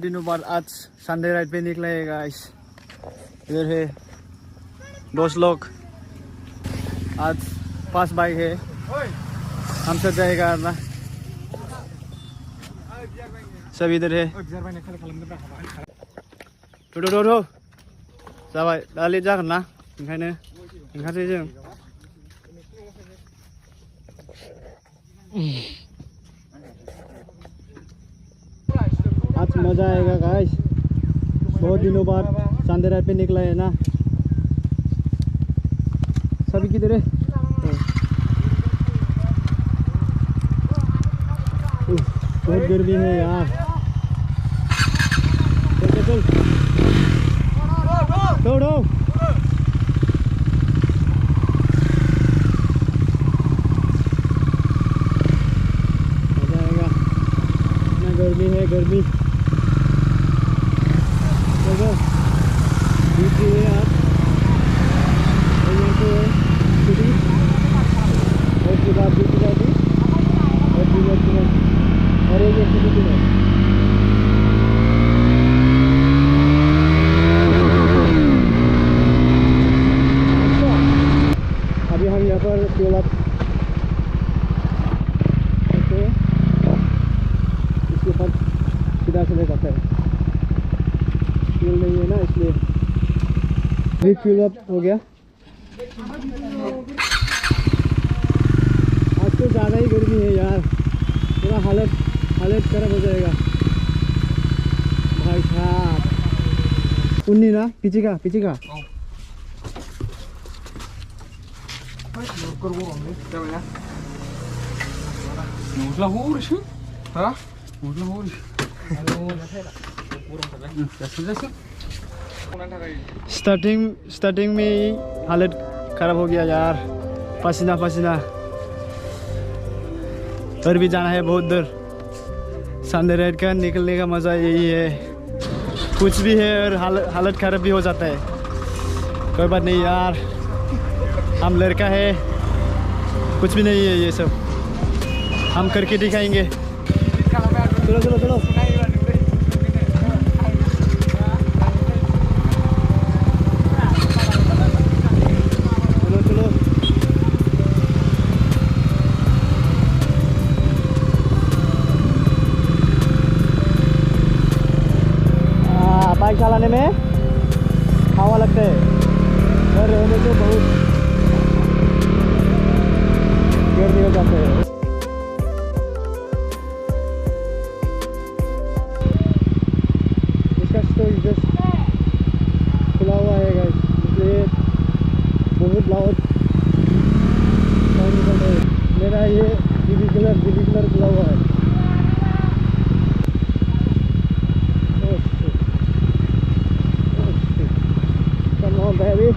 दिनों बाद आज संडे राइड पे निकले हैं गाइस। इधर है दोस्त लोग, आज 5 बाइक है, हम सब जाएगा ना, सब इधर है। थो जाबाय दा लेट जागोन ना, ओंखायनो ओंखारसै जों। आज मजा आएगा गाइस, बहुत दिनों बाद संडे राइड पे निकला है ना। सभी किधर है? बहुत गर्मी है यार। चल दौड़ो। मजा आएगा, इतना गर्मी है, गर्मी। देखो ड्यूटी है आप, और यहाँ पे सिटी, और उसके बाद ड्यूटी जाती और और एक सिटी है। अभी हम यहाँ पर फ्यूल अप करते हैं, इसके बाद सीधा चले जाते हैं। फ्यूल नहीं है ना इसलिए। अभी फ्यूल अप हो गया। आज तो ज़्यादा ही गर्मी है यार, पूरा हालत खराब हो जाएगा भाई साहब। उन्नी ना पीछे का स्टार्टिंग में ही हालत खराब हो गया यार, पसीना। और भी जाना है बहुत दूर। संडे राइड का निकलने का मज़ा यही है, कुछ भी है और हालत खराब भी हो जाता है। कोई बात नहीं यार, हम लड़का है, कुछ भी नहीं है ये सब, हम करके दिखाएंगे। चलो बाइक चलाने में हवा लगता है और रहने से बहुत गर्मी हो जाता है। इसका स्टोर जस्ट खुला हुआ है गाइस, इसलिए बहुत लाउड साउंड निकल रहा है। मेरा ये डीबी कलर खुला हुआ है। Come on, baby.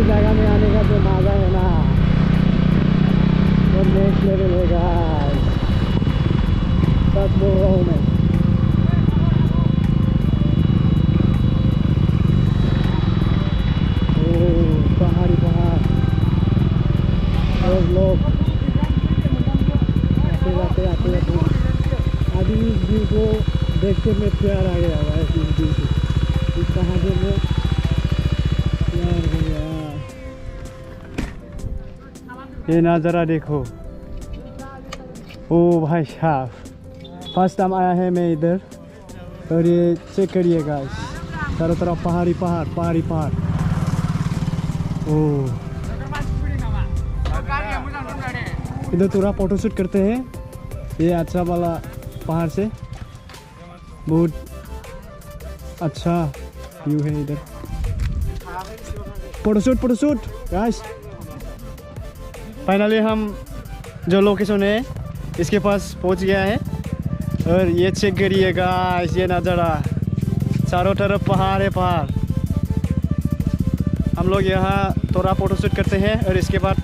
जगह में आने का जो मजा है ना, वो नेक्स्ट लेवल है गाइस। सच बोल रहा हूँ मैं। पहाड़ लोग आते जाते आते जाते अभी इस व्यू को देख के मैं प्यार आ गया भाई। इस व्यू से इस पहाड़ों में प्यार हो गया। ये नज़ारा देखो। ओ भाई साहब, फर्स्ट टाइम आया है मैं इधर और ये चेक करिएगा, चारों तरफ पहाड़ी पहाड़ पहाड़ी पहाड़। ओ इधर थोड़ा फोटो शूट करते हैं। ये अच्छा वाला पहाड़ से बहुत अच्छा व्यू है इधर। Photo shoot guys. फाइनली हम जो लोकेशन है इसके पास पहुंच गया है और ये चेक करिए गाइस, ये नज़ारा चारों तरफ पहाड़ है पहाड़। हम लोग यहाँ थोड़ा फोटो शूट करते हैं और इसके बाद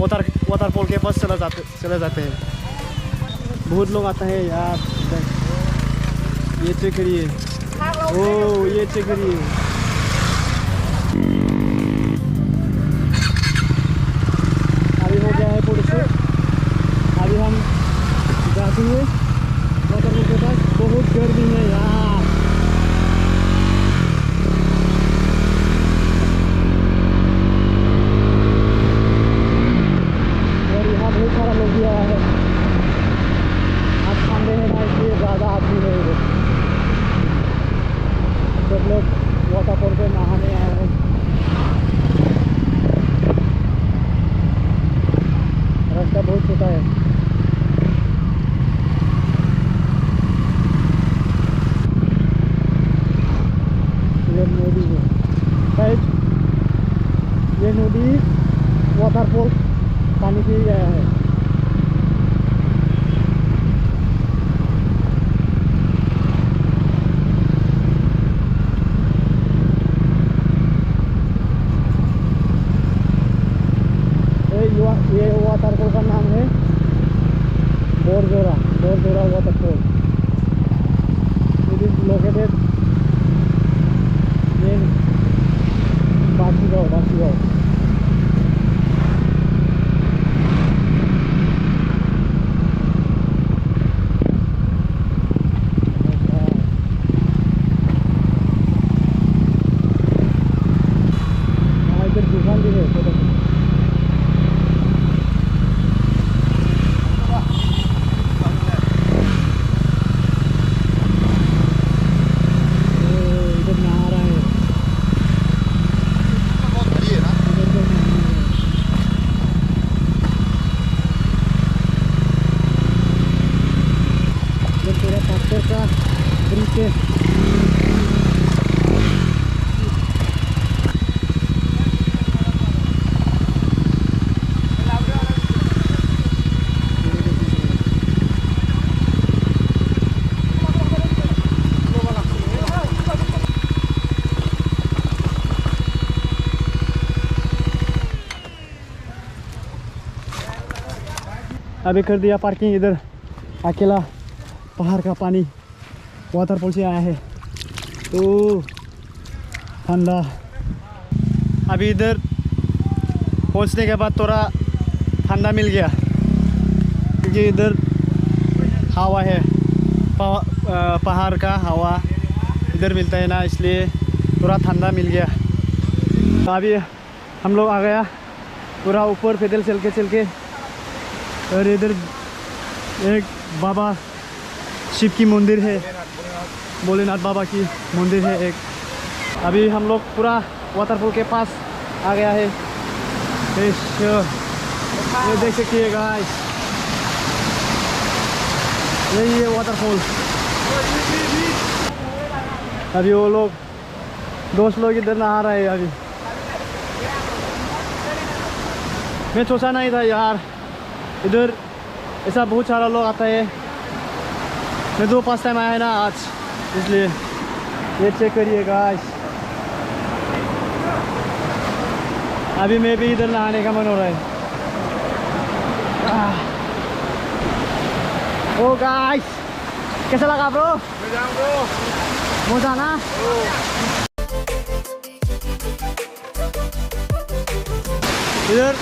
वाटरफॉल के पास चले जाते हैं। बहुत लोग आता है यार। ये चेक करिए, ओ ये चेक करिए। अभी हो गया है फोटो शूट। अभी हम जाते हैं वाटरफॉल के पास। बहुत गर्मी है यार। और यहाँ बहुत सारा लोग भी आया है। आज संडे है ना, इसलिए ज़्यादा आदमी है इधर। सब लोग वाटरफॉल पे नहाने आए हैं। रास्ता बहुत छोटा है। ये नदी है शायद, ये नदी वाटरफॉल पानी पी गया है। ये वाटरफॉल का नाम है Borjora waterfall. It is located in Basigaon. इधर दुकान भी है। का ब्रिज है। अभी कर दिया पार्किंग इधर। अकेला पहाड़ का पानी वाटरफॉल से आया है तो ठंडा। अभी इधर पहुंचने के बाद थोड़ा ठंडा मिल गया क्योंकि इधर हवा है, पहाड़ का हवा इधर मिलता है ना, इसलिए थोड़ा ठंडा मिल गया। अभी हम लोग आ गया पूरा ऊपर पैदल चल के और इधर एक बाबा शिव की मंदिर है, भोलेनाथ बाबा की मंदिर है एक। अभी हम लोग पूरा वाटरफॉल के पास आ गया है। ये देख सकते हैं गाइस, यही है वाटरफॉल। अभी वो लोग दोस्त लोग इधर नहा रहे हैं। अभी मैं सोचा नहीं था यार इधर ऐसा बहुत सारा लोग आता है। मैं तो फर्स्ट टाइम आया है ना आज, इसलिए ये चेक करिए गाइस। अभी मैं भी इधर नहाने का मन हो रहा है। ओ गाइस कैसा लगा ब्रो? मजा ना? इधर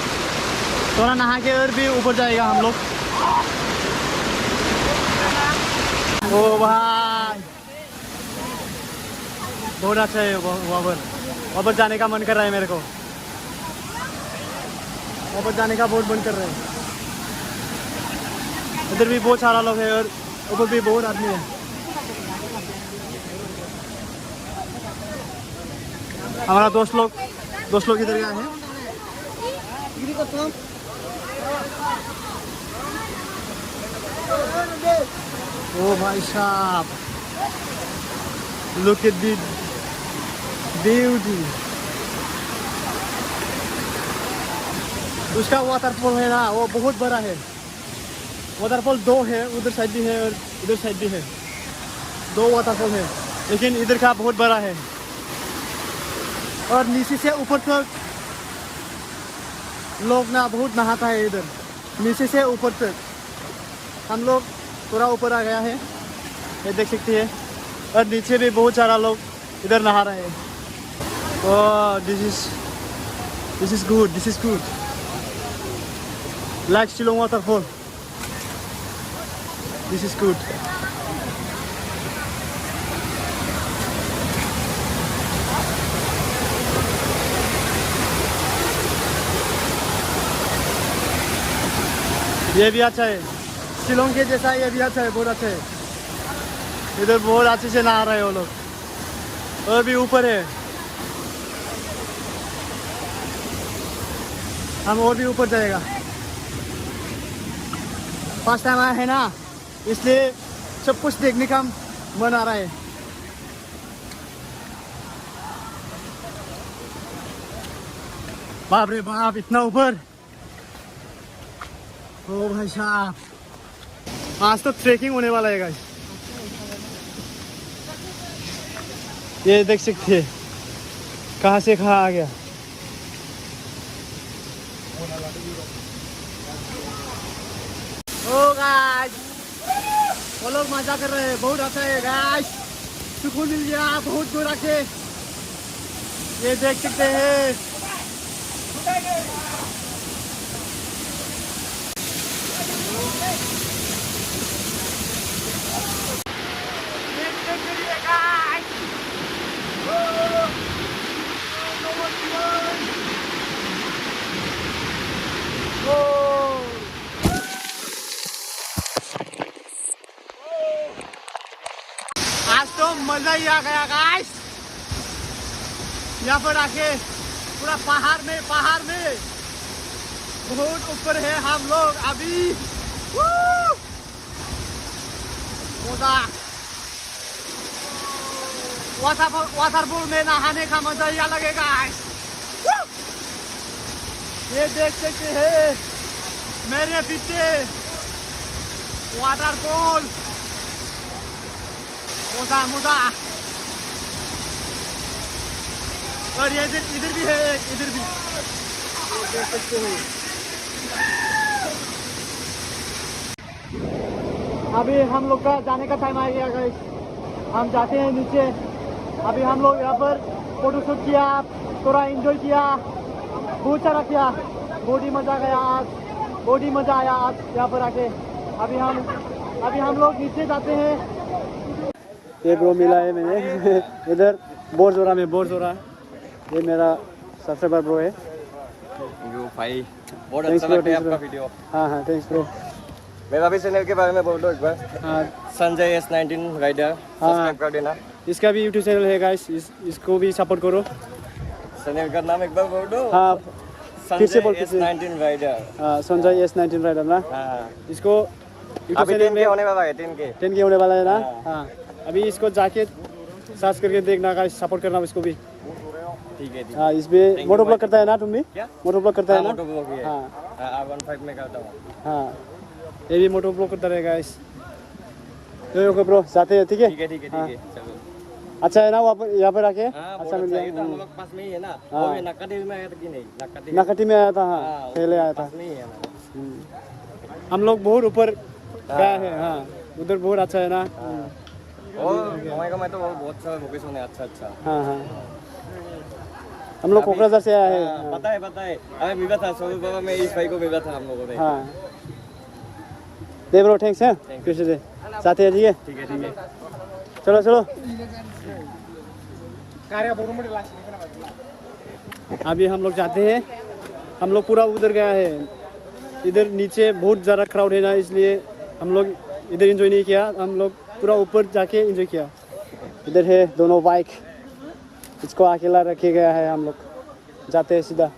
थोड़ा नहा के और भी ऊपर जाएगा हम लोग। ओ भाई बहुत अच्छा है वहाँ पर जाने का मन कर रहा है मेरे को। वहाँ पर जाने का बहुत मन कर रहा है। इधर भी बहुत सारा लोग है और ऊपर भी बहुत आदमी है। हमारा दोस्त लोग इधर गया है। ओ भाई साहब लुक एट द ब्यूटी। उसका वाटरफॉल है ना वो बहुत बड़ा है। वाटरफॉल दो है, उधर साइड भी है और इधर साइड भी है। दो वाटरफॉल है लेकिन इधर का बहुत बड़ा है। और नीचे से ऊपर तक लोग ना बहुत नहाता है इधर। नीचे से ऊपर तक हम लोग थोड़ा ऊपर आ गया है, ये देख सकते हैं। और नीचे भी बहुत सारा लोग इधर नहा रहे हैं। Oh this is good like Shillong waterfall. This is good. ये भी अच्छा है, शिलोंग के जैसा ये भी अच्छा है, बहुत अच्छा है। इधर बहुत अच्छे से नहा रहे हैं वो लोग। और भी ऊपर है, हम और भी ऊपर जाएगा। फर्स्ट टाइम आया है ना, इसलिए सब कुछ देखने का मन आ रहा है। बाप रे बाप इतना ऊपर। ओ भाई साहब आज तो ट्रेकिंग होने वाला है गाइस। ये देख सकते हैं कहाँ से कहाँ आ गया। ओ गाइस वो लोग मजा कर रहे हैं, बहुत अच्छा है गाइस। सुकून मिल गया बहुत दूर आके। ये देख सकते हैं आज तो मजा ही आ गया गाइस। यहाँ पर आके पूरा पहाड़ में बहुत ऊपर है हम लोग अभी। वाटरफॉल में नहाने का मजा ही अलग है गाइस। ये देख सकते हैं मेरे पीछे वाटरफॉल। मजा और ये इधर भी है, इधर भी देख सकते हो। अभी हम लोग का जाने का टाइम आ गया गाइस। हम जाते हैं नीचे। अभी हम लोग यहाँ पर फोटो शूट किया, थोड़ा एंजॉय किया, बहुत सारा किया। बहुत ही मजा गया आज, बहुत ही मजा आया आज यहाँ पर आके। अभी हम लोग नीचे जाते हैं। ये ब्रो मिला है मैंने इधर बोरजोरा में। ये मेरा सबसे बड़ा ब्रो है। भाई बहुत अच्छा लगा आपका वीडियो। हाँ थैंक्स ब्रो। मेरा भी चैनल के बारे में बोल दो एक बार। हाँ संजय S19 राइडर सब्सक्राइब कर देना। इसका भी यूट्यूब चैनल है गाइस, इसको भी सपोर्ट करो। चैनल का नाम एक बार बोल दो। हाँ फिर से बोल। S19 rider. हाँ संजय S19 राइडर ना। हाँ इसको यूट्यूब चैनल में होने वाला है 10K होने वाला है ना। हाँ अभी इसको जाके सर्च करके देखना गाइस, सपोर्ट करना इसको भी। ठीक है। हाँ इसमें मोटो ब्लॉग करता है ना, तुम भी मोटो ब्लॉग करता है ना। मोटो ब्लॉग है। हाँ R15 में करता हूँ। हाँ ये भी मोटो ब्लॉग करता रहेगा गाइस। ओके ब्रो जाते हैं। ठीक है चलो। अच्छा है ना वहाँ पर, यहाँ पर आके अच्छा मिल गया। हम लोग पास में ही है ना। हाँ। वो नक्काटी में आया था कि नहीं? नक्काटी में आया था। हाँ पहले आया था। पास में ही है ना। हम लोग बहुत ऊपर गए हैं। हाँ उधर बहुत अच्छा है ना। और हमारे का मैं तो बहुत सारा लोकेशन है अच्छा। हाँ हम लोग कोकराझार से आए हैं। हाँ, पता है हमें मिला था सोनू बाबा में इस भाई को मिला था हम लोगों ने। हाँ दे ब्रो, थैंक्स है फिर से दे साथ ही आइए। ठीक है चलो चलो। अभी हम लोग जाते हैं। हम लोग पूरा उधर गया है, इधर नीचे बहुत ज़्यादा क्राउड है ना, इसलिए हम लोग इधर एंजॉय नहीं किया। हम लोग पूरा ऊपर जाके एंजॉय किया। इधर है दोनों बाइक, इसको अकेला रखे गया है। हम लोग जाते हैं सीधा।